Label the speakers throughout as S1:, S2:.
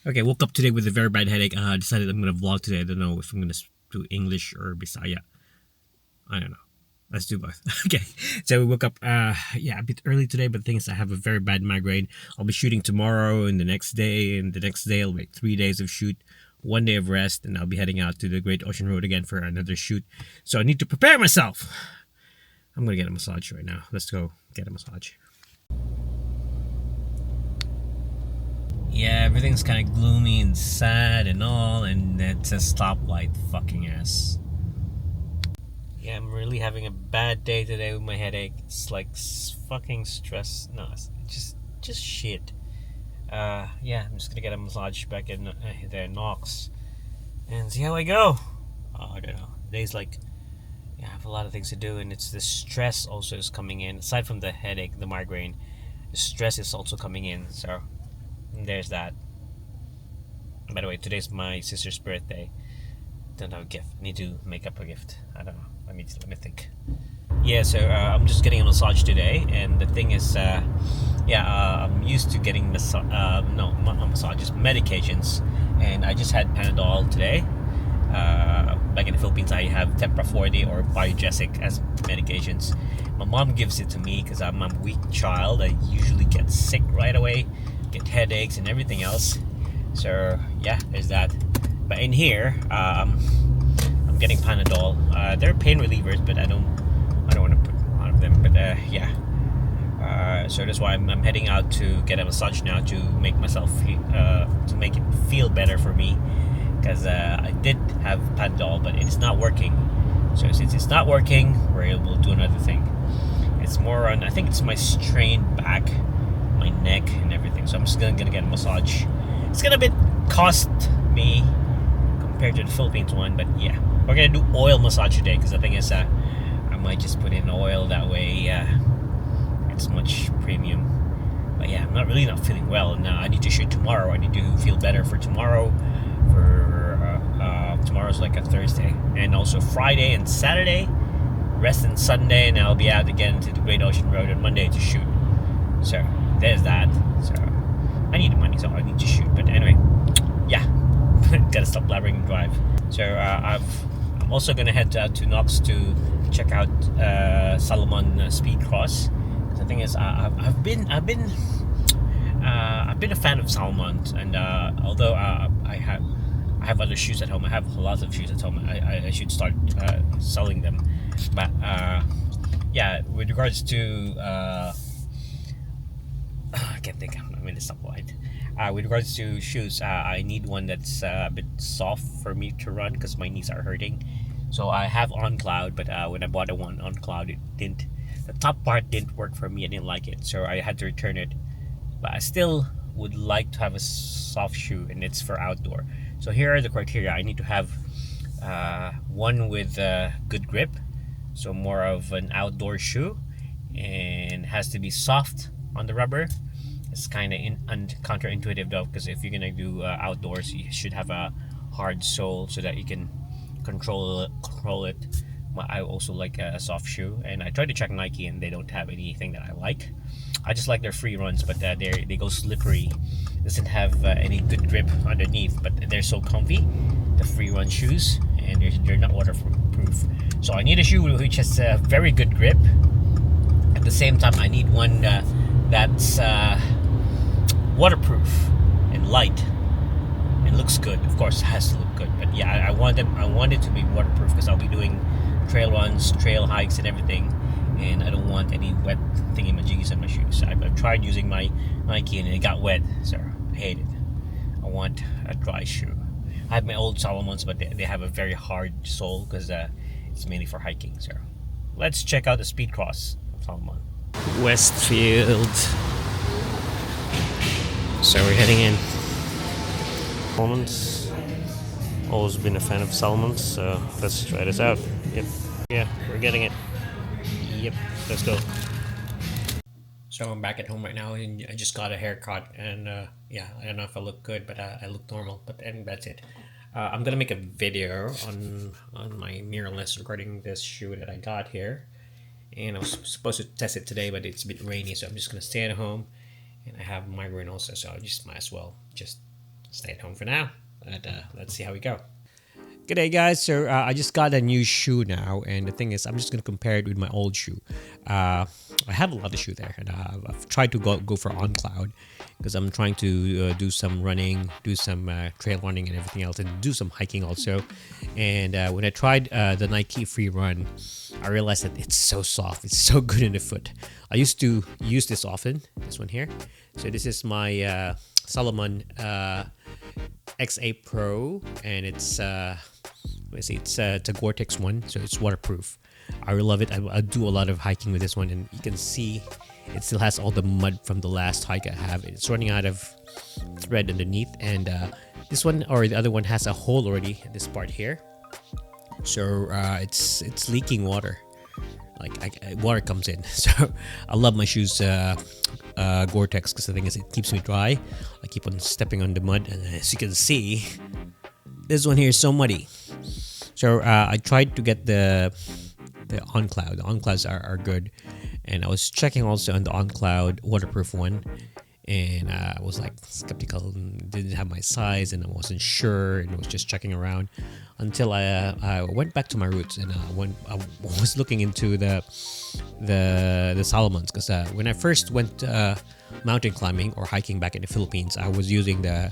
S1: Okay, woke up today with a very bad headache. Decided I'm gonna vlog today. I don't know if I'm gonna do English or Bisaya. I don't know. Let's do both. Okay, so we woke up a bit early today, but the thing is I have a very bad migraine. I'll be shooting tomorrow and the next day, and the next day I'll make 3 days of shoot, 1 day of rest, and I'll be heading out to the Great Ocean Road again for another shoot. So I need to prepare myself. I'm gonna get a massage right now. Let's go get a massage. Yeah, everything's kind of gloomy and sad and all, and it's a stoplight, fucking ass. Yeah, I'm really having a bad day today with my headache. It's like fucking stress. No, it's just shit. Yeah, I'm just gonna get a massage back in there in Knox and see how I go. I don't know. Today's like, yeah, I have a lot of things to do, and it's the stress also is coming in. Aside from the headache, the migraine, the stress is also coming in. So there's that. By the way, today's my sister's birthday. Don't have a gift. Need to make up a gift. I don't know. Let me think. Yeah, so I'm just getting a massage today, and the thing is, I'm used to getting not massages, medications, and I just had Panadol today. Back in the Philippines, I have Tempra 40 or Biogesic as medications. My mom gives it to me because I'm a weak child. I usually get sick right away, get headaches and everything else. So yeah, there's that. But in here, I'm getting Panadol. They're pain relievers, but I don't want to put a lot of them. But so that's why I'm heading out to get a massage now to make myself to make it feel better for me. Because I did have Panadol, but it's not working. So since it's not working, we're able to do another thing. It's more on, I think it's my strained back, my neck, and everything. So I'm just gonna get a massage. It's gonna cost me compared to the Philippines one, but yeah, we're gonna do oil massage today because the thing is, I might just put in oil that way. It's much premium. But yeah, I'm not feeling well, and I need to shoot tomorrow. I need to feel better for tomorrow. Tomorrow's like a Thursday, and also Friday and Saturday, rest and Sunday, and I'll be out again to the Great Ocean Road on Monday to shoot. So there's that. So I need the money, so I need to shoot. But anyway, yeah, gotta stop blabbering and drive. So I'm also gonna head out to Knox to check out Salomon Speed Cross. The thing is, I've been a fan of Salomon, and although I have other shoes at home, I have lots of shoes at home. I should start selling them. But yeah, with regards to I can't think. I'm in the stoplight. With regards to shoes, I need one that's a bit soft for me to run because my knees are hurting. So I have On Cloud, but when I bought the one On Cloud, it didn't. The top part didn't work for me. I didn't like it, so I had to return it. But I still would like to have a soft shoe, and it's for outdoor. So here are the criteria. I need to have one with good grip, so more of an outdoor shoe, and has to be soft on the rubber. It's kind of counterintuitive though, because if you're gonna do outdoors, you should have a hard sole so that you can control it. I also like a soft shoe, and I tried to check Nike, and they don't have anything that I like. I just like their free runs, but they go slippery. Doesn't have any good grip underneath, but they're so comfy, the free run shoes, and they're not waterproof. So I need a shoe which has a very good grip. At the same time, I need one that's waterproof and light and looks good. Of course, it has to look good, but yeah, I want it to be waterproof because I'll be doing trail runs, trail hikes, and everything, and I don't want any wet thingy-majiggies on my shoes. I've tried using my Nike and it got wet, so I hate it. I want a dry shoe. I have my old Salomons, but they have a very hard sole because it's mainly for hiking. So let's check out the Speed Cross of Salomon. Westfield. So we're heading in. Salomons. Always been a fan of Salomons, so let's try this out. Yep. Yeah, we're getting it. Yep, let's go. So I'm back at home right now, and I just got a haircut, and yeah, I don't know if I look good, but I look normal. But and that's it. I'm gonna make a video on my mirrorless regarding this shoe that I got here, and I was supposed to test it today, but it's a bit rainy, so I'm just gonna stay at home, and I have migraine also, so I just might as well just stay at home for now. And let's see how we go. G'day guys, so I just got a new shoe now, and the thing is I'm just going to compare it with my old shoe. I have a lot of shoe there, and I've tried to go for on cloud because I'm trying to do some running, do some trail running and everything else, and do some hiking also. And when I tried the Nike Free Run, I realized that it's so soft, it's so good in the foot. I used to use this often, this one here. So this is my Salomon XA Pro, and it's it's a Gore-Tex one, so it's waterproof. I really love it. I do a lot of hiking with this one, and you can see it still has all the mud from the last hike I have. It's running out of thread underneath, and this one or the other one has a hole already in this part here, so it's leaking water. Like water comes in. So I love my shoes Gore-Tex because the thing is it keeps me dry. I keep on stepping on the mud, and as you can see, this one here is so muddy. So I tried to get the on cloud. The on clouds are good, and I was checking also on the on cloud waterproof one, and I was like skeptical, and didn't have my size, and I wasn't sure, and I was just checking around until I went back to my roots, and I was looking into the Salomons, because when I first went mountain climbing or hiking back in the Philippines, I was using the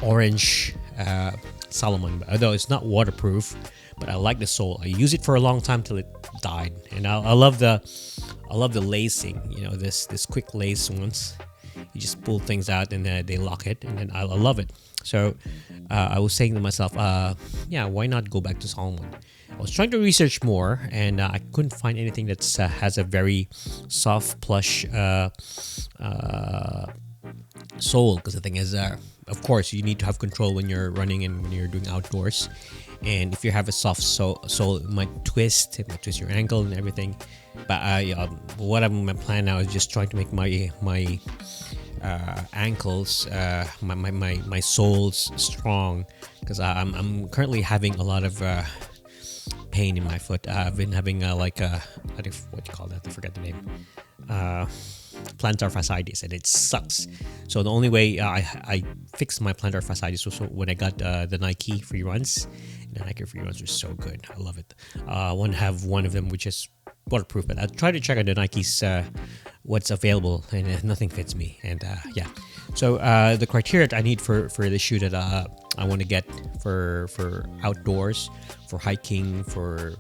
S1: orange Salomon, although it's not waterproof, but I like the sole. I used it for a long time till it died, and I love the lacing. You know, this quick lace ones. You just pull things out and they lock it, and then I love it. So I was saying to myself, yeah, why not go back to Salomon? I was trying to research more, and I couldn't find anything that has a very soft, plush sole, because the thing is, of course, you need to have control when you're running and when you're doing outdoors. And if you have a soft sole, it might twist your ankle and everything. But what my plan now is just trying to make my ankles, my soles strong, because I'm currently having a lot of pain in my foot. I've been having what do you call that? I forget the name. Plantar fasciitis, and it sucks. So the only way I fixed my plantar fasciitis was when I got the Nike Free Runs. The Nike Free Runs are so good. I love it. I want to have one of them which is waterproof, but I try to check on the Nikes what's available, and nothing fits me. And yeah, so the criteria that I need for the shoe that I want to get for outdoors, for hiking, for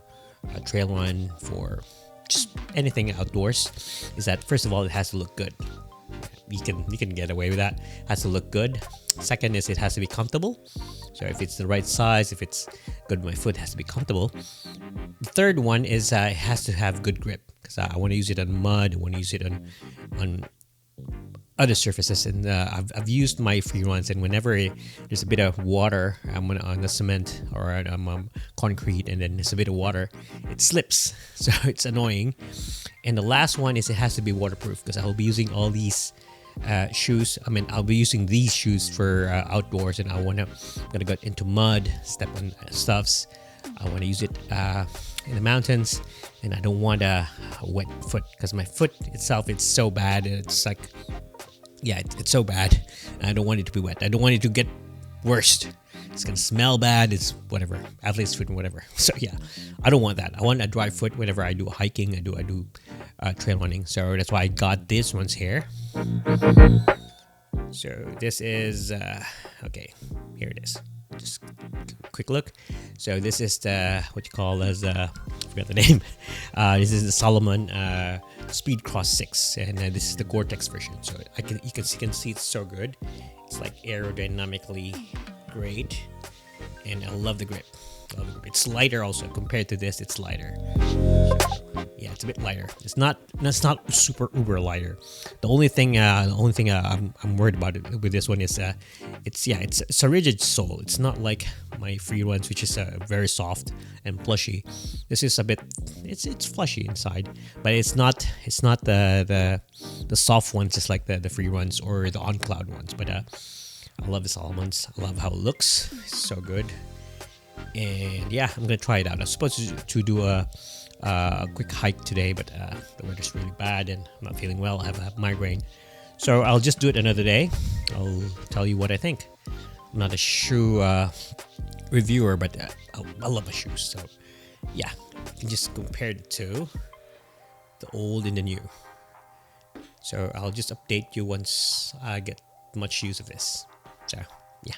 S1: trail run, for just anything outdoors, is that first of all, it has to look good. You can get away with that. It has to look good. Second is it has to be comfortable. So if it's the right size, if it's good with my foot, it has to be comfortable. The third one is it has to have good grip, because I want to use it on mud. I want to use it on other surfaces, and I've used my Free Runs, and whenever there's a bit of water on the cement or on concrete, and then there's a bit of water, it slips, so it's annoying. And the last one is it has to be waterproof, because I will be using all these shoes. I'll be using these shoes for outdoors, and I'm gonna get into mud, step on stuffs. I want to use it in the mountains, and I don't want a wet foot, because my foot itself, it's so bad. It's like, yeah, it's so bad. I don't want it to be wet. I don't want it to get worse. It's gonna smell bad. It's whatever, athlete's foot and whatever. So yeah, I don't want that. I want a dry foot whenever I do hiking. I do trail running. So that's why I got these ones here. So this is okay. Here it is. Just quick look. So this is the what you call as I forgot the name. This is the Salomon Speed Cross 6, and this is the Gore-Tex version. So you can see it's so good. It's like aerodynamically great, and I love the grip. It's lighter also compared to this. It's lighter. Yeah, it's a bit lighter. It's not super uber lighter. The only thing I'm worried about with this one is it's a rigid sole. It's not like my Free Runs, which is very soft and plushy. This is a bit it's flushy inside, but it's not the soft ones, just like the Free Runs or the On Cloud ones. But I love the Salomons. I love how it looks. It's so good. And yeah, I'm gonna try it out. I was supposed to do a quick hike today, but the weather's really bad and I'm not feeling well. I have a migraine, so I'll just do it another day. I'll tell you what I think. I'm not a shoe reviewer, but I love the shoes. So yeah, you can just compare the two, the old and the new. So I'll just update you once I get much use of this. So yeah.